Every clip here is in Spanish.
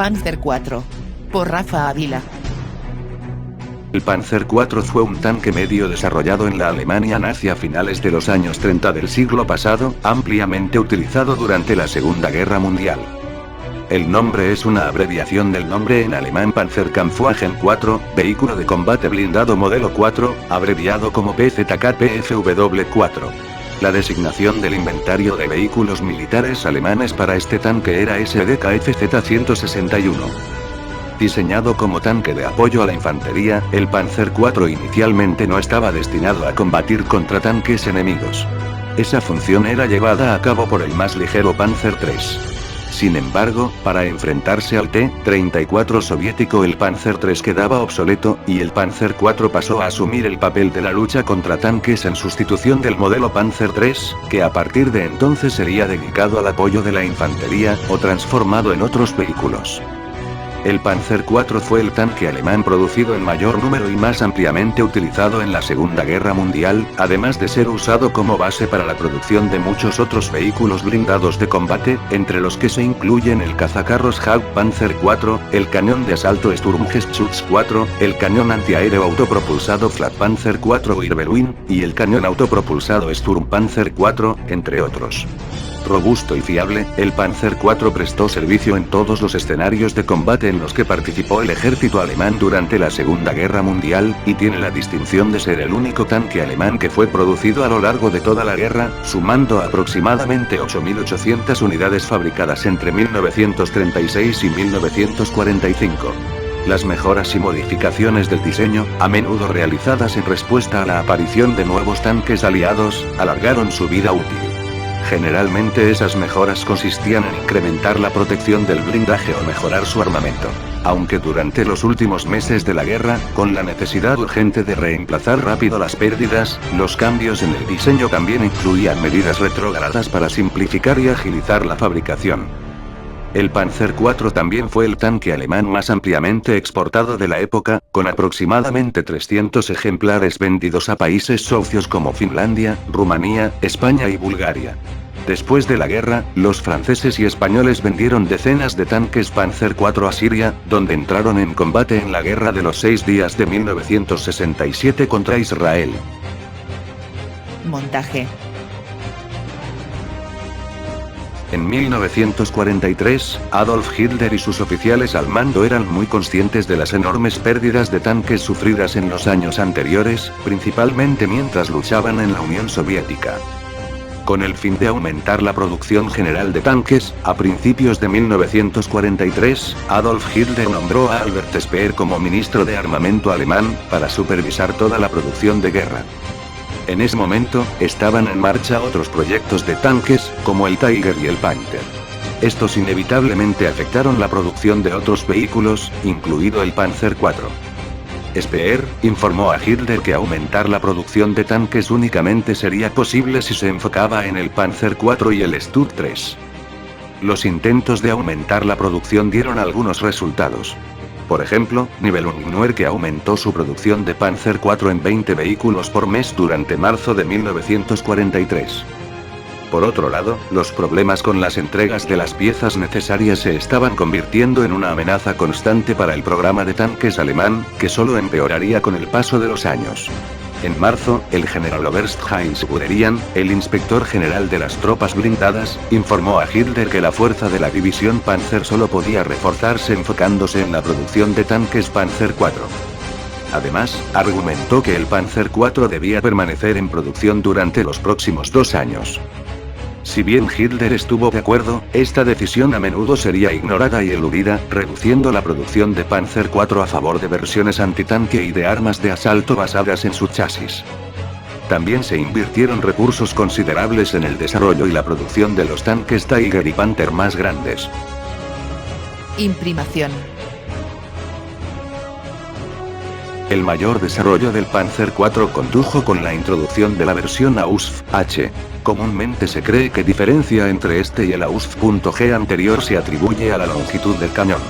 Panzer IV. Por Rafa Ávila. El Panzer IV fue un tanque medio desarrollado en la Alemania nazi a finales de los años 30 del siglo pasado, ampliamente utilizado durante la Segunda Guerra Mundial. El nombre es una abreviación del nombre en alemán Panzerkampfwagen 4, vehículo de combate blindado modelo 4, abreviado como PZK-PFW4. La designación del inventario de vehículos militares alemanes para este tanque era SDKFZ-161. Diseñado como tanque de apoyo a la infantería, el Panzer IV inicialmente no estaba destinado a combatir contra tanques enemigos. Esa función era llevada a cabo por el más ligero Panzer III. Sin embargo, para enfrentarse al T-34 soviético el Panzer III quedaba obsoleto, y el Panzer IV pasó a asumir el papel de la lucha contra tanques en sustitución del modelo Panzer III, que a partir de entonces sería dedicado al apoyo de la infantería, o transformado en otros vehículos. El Panzer IV fue el tanque alemán producido en mayor número y más ampliamente utilizado en la Segunda Guerra Mundial, además de ser usado como base para la producción de muchos otros vehículos blindados de combate, entre los que se incluyen el cazacarros Hauptpanzer IV, el cañón de asalto Sturmgeschütz IV, el cañón antiaéreo autopropulsado Flakpanzer IV Wirbelwind, y el cañón autopropulsado Sturmpanzer IV, entre otros. Robusto y fiable, el Panzer IV prestó servicio en todos los escenarios de combate en los que participó el ejército alemán durante la Segunda Guerra Mundial, y tiene la distinción de ser el único tanque alemán que fue producido a lo largo de toda la guerra, sumando aproximadamente 8.800 unidades fabricadas entre 1936 y 1945. Las mejoras y modificaciones del diseño, a menudo realizadas en respuesta a la aparición de nuevos tanques aliados, alargaron su vida útil. Generalmente esas mejoras consistían en incrementar la protección del blindaje o mejorar su armamento. Aunque durante los últimos meses de la guerra, con la necesidad urgente de reemplazar rápido las pérdidas, los cambios en el diseño también incluían medidas retrógradas para simplificar y agilizar la fabricación. El Panzer IV también fue el tanque alemán más ampliamente exportado de la época, con aproximadamente 300 ejemplares vendidos a países socios como Finlandia, Rumanía, España y Bulgaria. Después de la guerra, los franceses y españoles vendieron decenas de tanques Panzer IV a Siria, donde entraron en combate en la Guerra de los 6 días de 1967 contra Israel. Montaje. En 1943, Adolf Hitler y sus oficiales al mando eran muy conscientes de las enormes pérdidas de tanques sufridas en los años anteriores, principalmente mientras luchaban en la Unión Soviética. Con el fin de aumentar la producción general de tanques, a principios de 1943, Adolf Hitler nombró a Albert Speer como ministro de armamento alemán, para supervisar toda la producción de guerra. En ese momento, estaban en marcha otros proyectos de tanques, como el Tiger y el Panther. Estos inevitablemente afectaron la producción de otros vehículos, incluido el Panzer IV. Speer informó a Hitler que aumentar la producción de tanques únicamente sería posible si se enfocaba en el Panzer IV y el Stud III. Los intentos de aumentar la producción dieron algunos resultados. Por ejemplo, Nibelungenwehr, que aumentó su producción de Panzer IV en 20 vehículos por mes durante marzo de 1943. Por otro lado, los problemas con las entregas de las piezas necesarias se estaban convirtiendo en una amenaza constante para el programa de tanques alemán, que solo empeoraría con el paso de los años. En marzo, el Generaloberst Heinz Guderian, el inspector general de las tropas blindadas, informó a Hitler que la fuerza de la división Panzer solo podía reforzarse enfocándose en la producción de tanques Panzer IV. Además, argumentó que el Panzer IV debía permanecer en producción durante los próximos 2 años. Si bien Hitler estuvo de acuerdo, esta decisión a menudo sería ignorada y eludida, reduciendo la producción de Panzer IV a favor de versiones antitanque y de armas de asalto basadas en su chasis. También se invirtieron recursos considerables en el desarrollo y la producción de los tanques Tiger y Panther más grandes. Imprimación. El mayor desarrollo del Panzer IV condujo con la introducción de la versión Ausf-H. Comúnmente se cree que diferencia entre este y el Ausf.G anterior se atribuye a la longitud del cañón.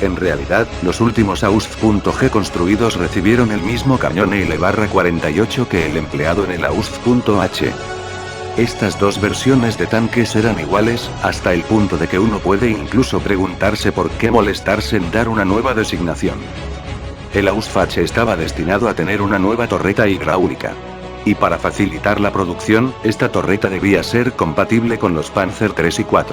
En realidad, los últimos Ausf.G construidos recibieron el mismo cañón EL-48 que el empleado en el Ausf.H. Estas dos versiones de tanques eran iguales, hasta el punto de que uno puede incluso preguntarse por qué molestarse en dar una nueva designación. El Ausfache estaba destinado a tener una nueva torreta hidráulica. Y para facilitar la producción, esta torreta debía ser compatible con los Panzer III y IV.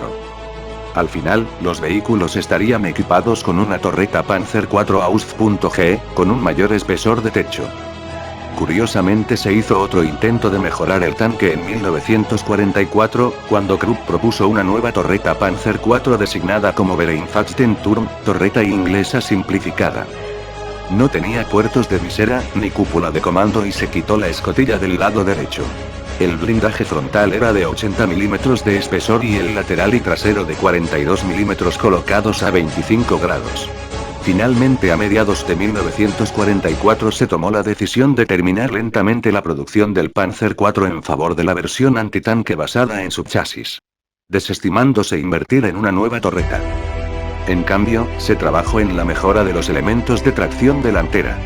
Al final, los vehículos estarían equipados con una torreta Panzer IV Ausf.G, con un mayor espesor de techo. Curiosamente se hizo otro intento de mejorar el tanque en 1944, cuando Krupp propuso una nueva torreta Panzer IV designada como Vereinfachtturm, torreta inglesa simplificada. No tenía puertos de visera, ni cúpula de comando y se quitó la escotilla del lado derecho. El blindaje frontal era de 80 milímetros de espesor y el lateral y trasero de 42 milímetros colocados a 25 grados. Finalmente a mediados de 1944 se tomó la decisión de terminar lentamente la producción del Panzer IV en favor de la versión antitanque basada en subchasis, desestimándose invertir en una nueva torreta. En cambio, se trabajó en la mejora de los elementos de tracción delantera.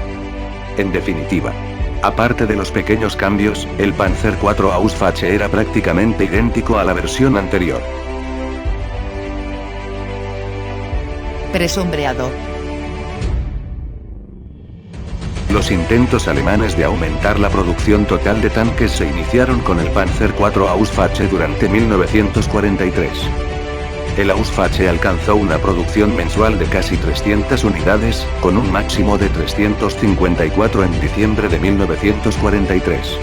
En definitiva, aparte de los pequeños cambios, el Panzer IV Ausfache era prácticamente idéntico a la versión anterior. Presombreado. Los intentos alemanes de aumentar la producción total de tanques se iniciaron con el Panzer IV Ausfache durante 1943. El Ausfache alcanzó una producción mensual de casi 300 unidades, con un máximo de 354 en diciembre de 1943.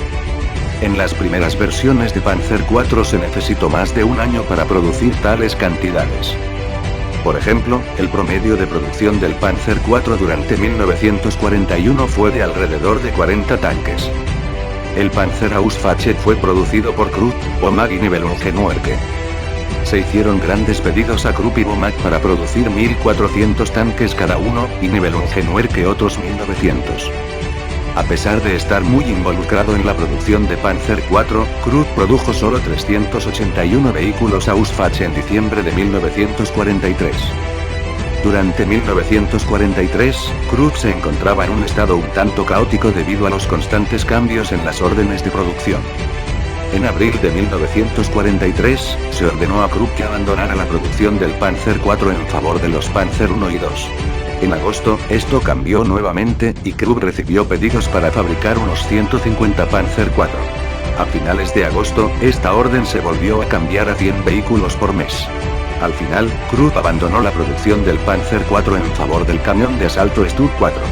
En las primeras versiones de Panzer IV se necesitó más de un año para producir tales cantidades. Por ejemplo, el promedio de producción del Panzer IV durante 1941 fue de alrededor de 40 tanques. El Panzer Ausfache fue producido por Krupp, Bomag y Nibelungenwerke. Se hicieron grandes pedidos a Krupp y Bomag para producir 1.400 tanques cada uno, y Nibelungenwerke otros 1.900. A pesar de estar muy involucrado en la producción de Panzer IV, Krupp produjo solo 381 vehículos Ausfache en diciembre de 1943. Durante 1943, Krupp se encontraba en un estado un tanto caótico debido a los constantes cambios en las órdenes de producción. En abril de 1943, se ordenó a Krupp que abandonara la producción del Panzer IV en favor de los Panzer I y II. En agosto, esto cambió nuevamente, y Krupp recibió pedidos para fabricar unos 150 Panzer IV. A finales de agosto, esta orden se volvió a cambiar a 100 vehículos por mes. Al final, Krupp abandonó la producción del Panzer IV en favor del camión de asalto Stuck 4.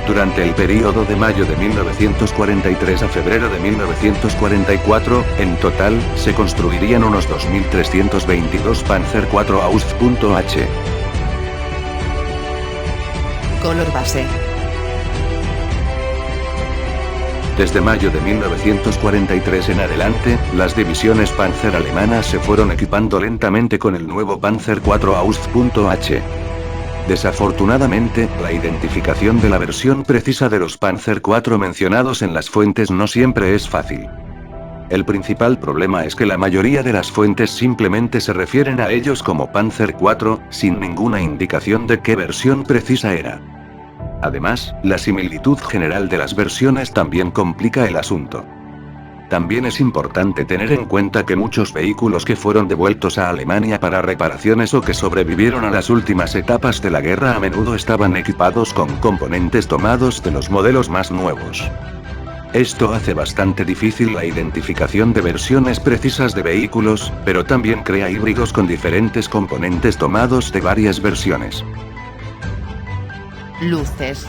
Durante el período de mayo de 1943 a febrero de 1944, en total, se construirían unos 2.322 Panzer IV Ausf.H. Color base. Desde mayo de 1943 en adelante, las divisiones Panzer alemanas se fueron equipando lentamente con el nuevo Panzer IV Ausf.H. Desafortunadamente, la identificación de la versión precisa de los Panzer IV mencionados en las fuentes no siempre es fácil. El principal problema es que la mayoría de las fuentes simplemente se refieren a ellos como Panzer IV, sin ninguna indicación de qué versión precisa era. Además, la similitud general de las versiones también complica el asunto. También es importante tener en cuenta que muchos vehículos que fueron devueltos a Alemania para reparaciones o que sobrevivieron a las últimas etapas de la guerra a menudo estaban equipados con componentes tomados de los modelos más nuevos. Esto hace bastante difícil la identificación de versiones precisas de vehículos, pero también crea híbridos con diferentes componentes tomados de varias versiones. Luces.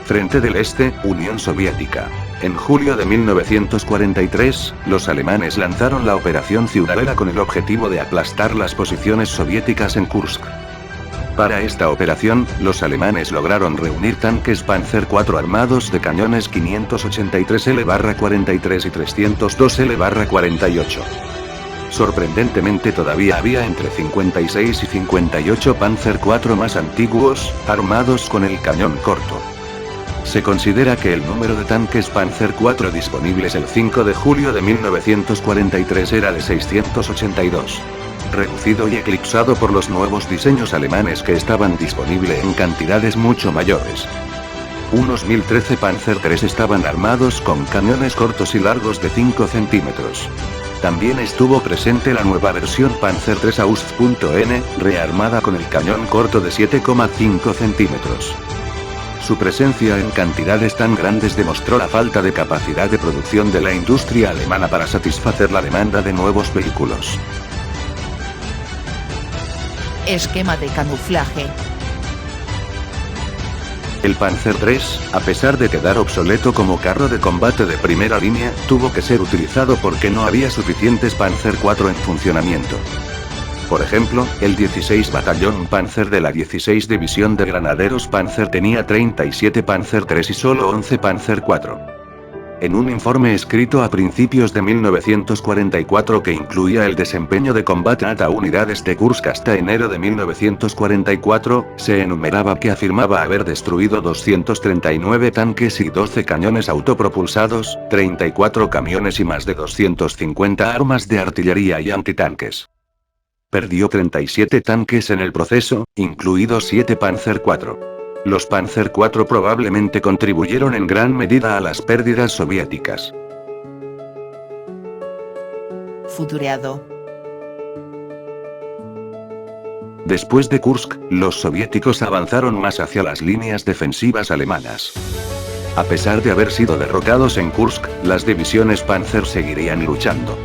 Frente del Este, Unión Soviética. En julio de 1943, los alemanes lanzaron la Operación Ciudadela con el objetivo de aplastar las posiciones soviéticas en Kursk. Para esta operación, los alemanes lograron reunir tanques Panzer IV armados de cañones 583L-43 y 302L-48. Sorprendentemente todavía había entre 56 y 58 Panzer IV más antiguos, armados con el cañón corto. Se considera que el número de tanques Panzer IV disponibles el 5 de julio de 1943 era de 682. Reducido y eclipsado por los nuevos diseños alemanes que estaban disponibles en cantidades mucho mayores. Unos 1013 Panzer III estaban armados con cañones cortos y largos de 5 centímetros. También estuvo presente la nueva versión Panzer III Ausf.N, rearmada con el cañón corto de 7,5 centímetros. Su presencia en cantidades tan grandes demostró la falta de capacidad de producción de la industria alemana para satisfacer la demanda de nuevos vehículos. Esquema de camuflaje. El Panzer III, a pesar de quedar obsoleto como carro de combate de primera línea, tuvo que ser utilizado porque no había suficientes Panzer IV en funcionamiento. Por ejemplo, el 16 Batallón Panzer de la 16 División de Granaderos Panzer tenía 37 Panzer III y solo 11 Panzer IV. En un informe escrito a principios de 1944 que incluía el desempeño de combate a unidades de Kursk hasta enero de 1944, se enumeraba que afirmaba haber destruido 239 tanques y 12 cañones autopropulsados, 34 camiones y más de 250 armas de artillería y antitanques. Perdió 37 tanques en el proceso, incluidos 7 Panzer IV. Los Panzer IV probablemente contribuyeron en gran medida a las pérdidas soviéticas. Futureado. Después de Kursk, los soviéticos avanzaron más hacia las líneas defensivas alemanas. A pesar de haber sido derrotados en Kursk, las divisiones Panzer seguirían luchando.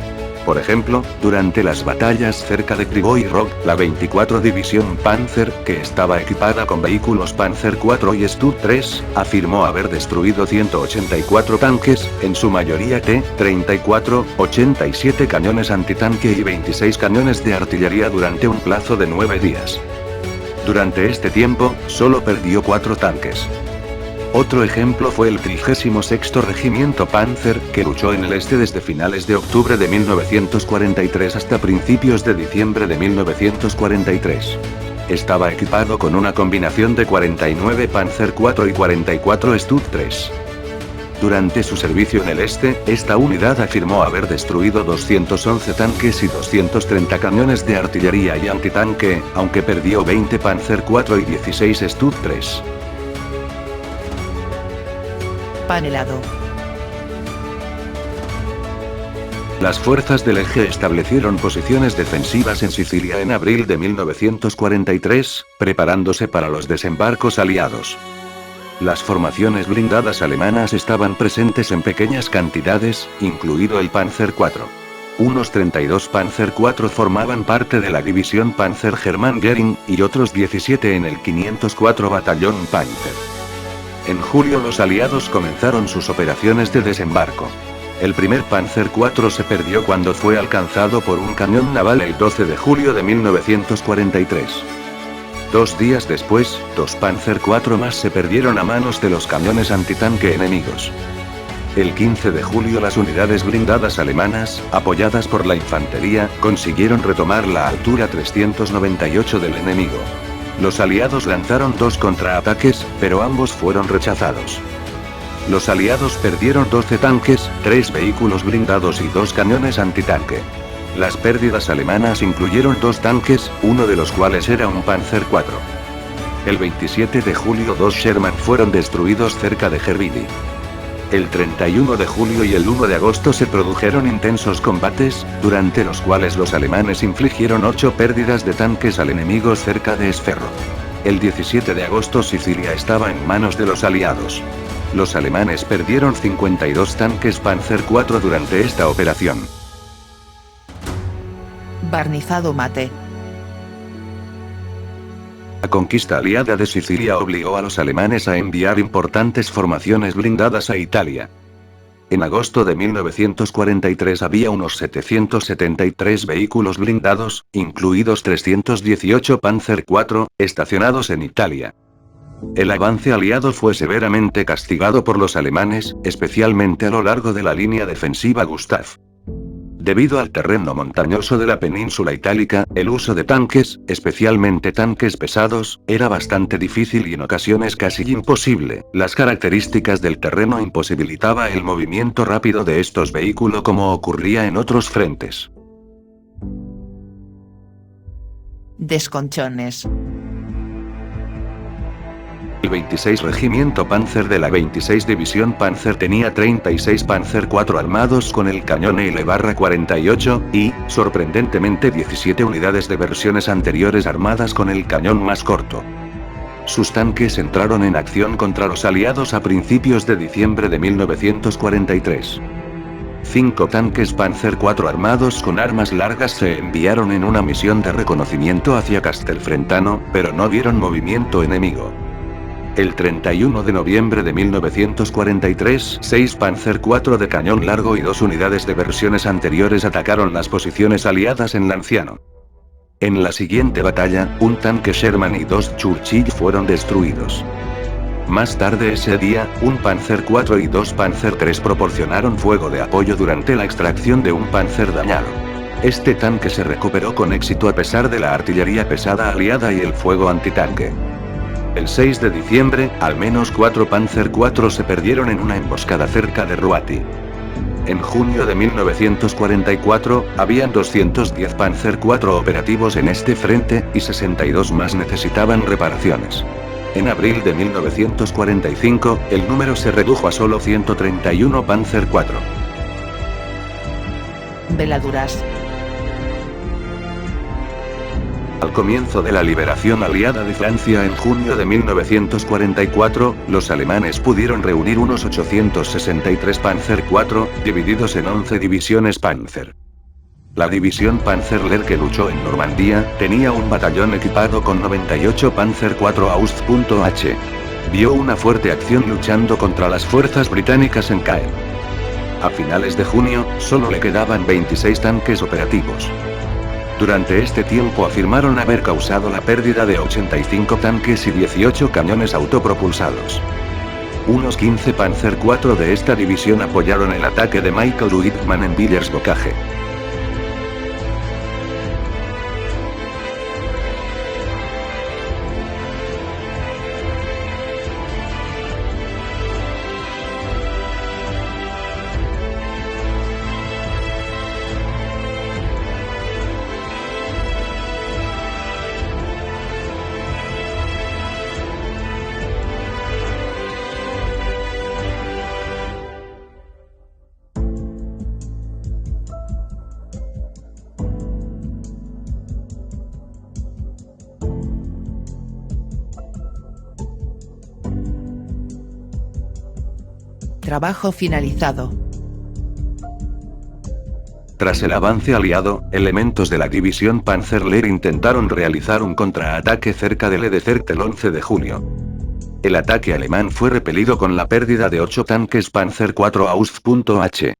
Por ejemplo, durante las batallas cerca de Kryvyi Rog, la 24 División Panzer, que estaba equipada con vehículos Panzer IV y Stud-3, afirmó haber destruido 184 tanques, en su mayoría T-34, 87 cañones antitanque y 26 cañones de artillería durante un plazo de 9 días. Durante este tiempo, solo perdió 4 tanques. Otro ejemplo fue el 36º Regimiento Panzer, que luchó en el este desde finales de octubre de 1943 hasta principios de diciembre de 1943. Estaba equipado con una combinación de 49 Panzer IV y 44 Stud-3. Durante su servicio en el este, esta unidad afirmó haber destruido 211 tanques y 230 cañones de artillería y antitanque, aunque perdió 20 Panzer IV y 16 Stud-3. Panelado. Las fuerzas del Eje establecieron posiciones defensivas en Sicilia en abril de 1943, preparándose para los desembarcos aliados. Las formaciones blindadas alemanas estaban presentes en pequeñas cantidades, incluido el Panzer IV. Unos 32 Panzer IV formaban parte de la división Panzer Hermann Göring, y otros 17 en el 504 Batallón Panzer. En julio los aliados comenzaron sus operaciones de desembarco. El primer Panzer IV se perdió cuando fue alcanzado por un cañón naval el 12 de julio de 1943. 2 días después, 2 Panzer IV más se perdieron a manos de los cañones antitanque enemigos. El 15 de julio las unidades blindadas alemanas, apoyadas por la infantería, consiguieron retomar la altura 398 del enemigo. Los aliados lanzaron 2 contraataques, pero ambos fueron rechazados. Los aliados perdieron 12 tanques, 3 vehículos blindados y 2 cañones antitanque. Las pérdidas alemanas incluyeron 2 tanques, uno de los cuales era un Panzer IV. El 27 de julio 2 Sherman fueron destruidos cerca de Herbidi. El 31 de julio y el 1 de agosto se produjeron intensos combates, durante los cuales los alemanes infligieron 8 pérdidas de tanques al enemigo cerca de Esferro. El 17 de agosto Sicilia estaba en manos de los aliados. Los alemanes perdieron 52 tanques Panzer IV durante esta operación. Barnizado mate. La conquista aliada de Sicilia obligó a los alemanes a enviar importantes formaciones blindadas a Italia. En agosto de 1943 había unos 773 vehículos blindados, incluidos 318 Panzer IV, estacionados en Italia. El avance aliado fue severamente castigado por los alemanes, especialmente a lo largo de la línea defensiva Gustav. Debido al terreno montañoso de la península itálica, el uso de tanques, especialmente tanques pesados, era bastante difícil y en ocasiones casi imposible. Las características del terreno imposibilitaba el movimiento rápido de estos vehículos como ocurría en otros frentes. Desconchones. El 26 Regimiento Panzer de la 26 División Panzer tenía 36 Panzer IV armados con el cañón EIL-48, y, sorprendentemente 17 unidades de versiones anteriores armadas con el cañón más corto. Sus tanques entraron en acción contra los aliados a principios de diciembre de 1943. 5 tanques Panzer IV armados con armas largas se enviaron en una misión de reconocimiento hacia Castelfrentano, pero no vieron movimiento enemigo. El 31 de noviembre de 1943, 6 Panzer IV de cañón largo y 2 unidades de versiones anteriores atacaron las posiciones aliadas en Lanciano. En la siguiente batalla, un tanque Sherman y 2 Churchill fueron destruidos. Más tarde ese día, un Panzer IV y 2 Panzer III proporcionaron fuego de apoyo durante la extracción de un Panzer dañado. Este tanque se recuperó con éxito a pesar de la artillería pesada aliada y el fuego antitanque. El 6 de diciembre, al menos 4 Panzer IV se perdieron en una emboscada cerca de Ruati. En junio de 1944, habían 210 Panzer IV operativos en este frente, y 62 más necesitaban reparaciones. En abril de 1945, el número se redujo a solo 131 Panzer IV. Veladuras. Al comienzo de la liberación aliada de Francia en junio de 1944, los alemanes pudieron reunir unos 863 Panzer IV, divididos en 11 divisiones Panzer. La división Panzerler que luchó en Normandía, tenía un batallón equipado con 98 Panzer IV Ausf.H. Vio una fuerte acción luchando contra las fuerzas británicas en Caen. A finales de junio, solo le quedaban 26 tanques operativos. Durante este tiempo afirmaron haber causado la pérdida de 85 tanques y 18 cañones autopropulsados. Unos 15 Panzer IV de esta división apoyaron el ataque de Michael Wittmann en Villers-Bocage. Trabajo finalizado. Tras el avance aliado, elementos de la división Panzerler intentaron realizar un contraataque cerca de Ledezert el 11 de junio. El ataque alemán fue repelido con la pérdida de 8 tanques Panzer IV Ausf.H.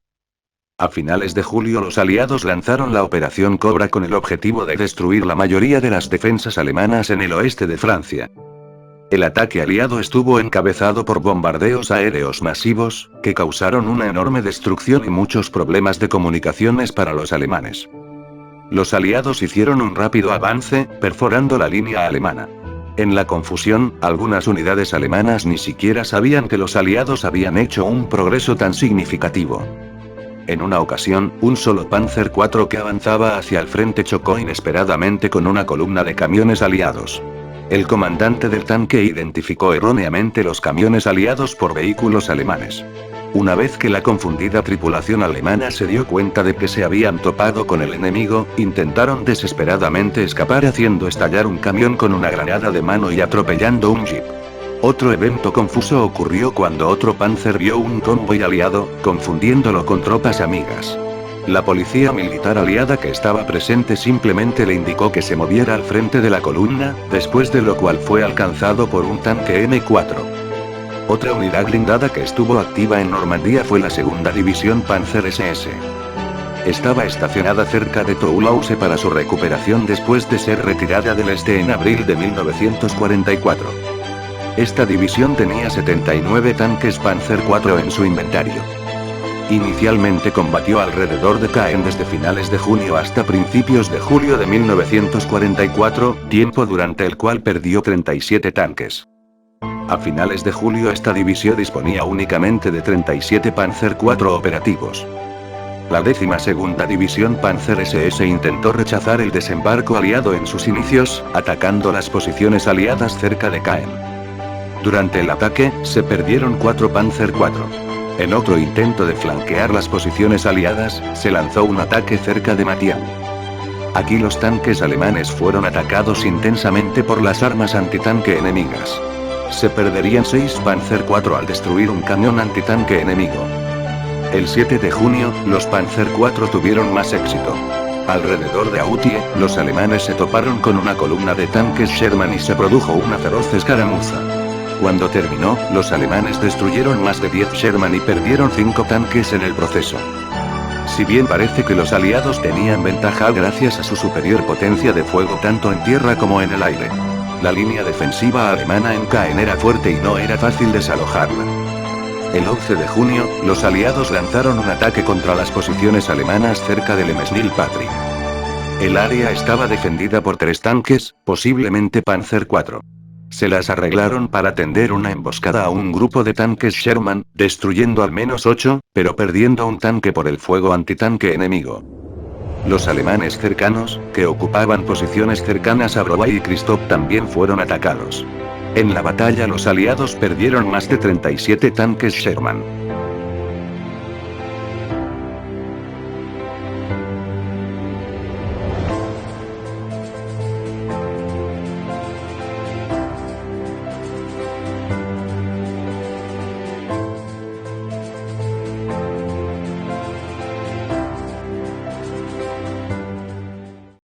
A finales de julio los aliados lanzaron la Operación Cobra con el objetivo de destruir la mayoría de las defensas alemanas en el oeste de Francia. El ataque aliado estuvo encabezado por bombardeos aéreos masivos, que causaron una enorme destrucción y muchos problemas de comunicaciones para los alemanes. Los aliados hicieron un rápido avance, perforando la línea alemana. En la confusión, algunas unidades alemanas ni siquiera sabían que los aliados habían hecho un progreso tan significativo. En una ocasión, un solo Panzer IV que avanzaba hacia el frente chocó inesperadamente con una columna de camiones aliados. El comandante del tanque identificó erróneamente los camiones aliados por vehículos alemanes. Una vez que la confundida tripulación alemana se dio cuenta de que se habían topado con el enemigo, intentaron desesperadamente escapar haciendo estallar un camión con una granada de mano y atropellando un jeep. Otro evento confuso ocurrió cuando otro Panzer vio un convoy aliado, confundiéndolo con tropas amigas. La policía militar aliada que estaba presente simplemente le indicó que se moviera al frente de la columna, después de lo cual fue alcanzado por un tanque M4. Otra unidad blindada que estuvo activa en Normandía fue la segunda división Panzer SS. Estaba estacionada cerca de Toulouse para su recuperación después de ser retirada del este en abril de 1944. Esta división tenía 79 tanques Panzer IV en su inventario. Inicialmente combatió alrededor de Caen desde finales de junio hasta principios de julio de 1944, tiempo durante el cual perdió 37 tanques. A finales de julio esta división disponía únicamente de 37 Panzer IV operativos. La 12ª División Panzer SS intentó rechazar el desembarco aliado en sus inicios, atacando las posiciones aliadas cerca de Caen. Durante el ataque, se perdieron 4 Panzer IV. En otro intento de flanquear las posiciones aliadas, se lanzó un ataque cerca de Matian. Aquí los tanques alemanes fueron atacados intensamente por las armas antitanque enemigas. Se perderían 6 Panzer IV al destruir un cañón antitanque enemigo. El 7 de junio, los Panzer IV tuvieron más éxito. Alrededor de Autie, los alemanes se toparon con una columna de tanques Sherman y se produjo una feroz escaramuza. Cuando terminó, los alemanes destruyeron más de 10 Sherman y perdieron 5 tanques en el proceso. Si bien parece que los aliados tenían ventaja gracias a su superior potencia de fuego tanto en tierra como en el aire, la línea defensiva alemana en Caen era fuerte y no era fácil desalojarla. El 11 de junio, los aliados lanzaron un ataque contra las posiciones alemanas cerca de Le Mesnil-Patry. El área estaba defendida por 3 tanques, posiblemente Panzer IV. Se las arreglaron para tender una emboscada a un grupo de tanques Sherman, destruyendo al menos 8, pero perdiendo un tanque por el fuego antitanque enemigo. Los alemanes cercanos, que ocupaban posiciones cercanas a Broye y Christoph, también fueron atacados. En la batalla los aliados perdieron más de 37 tanques Sherman.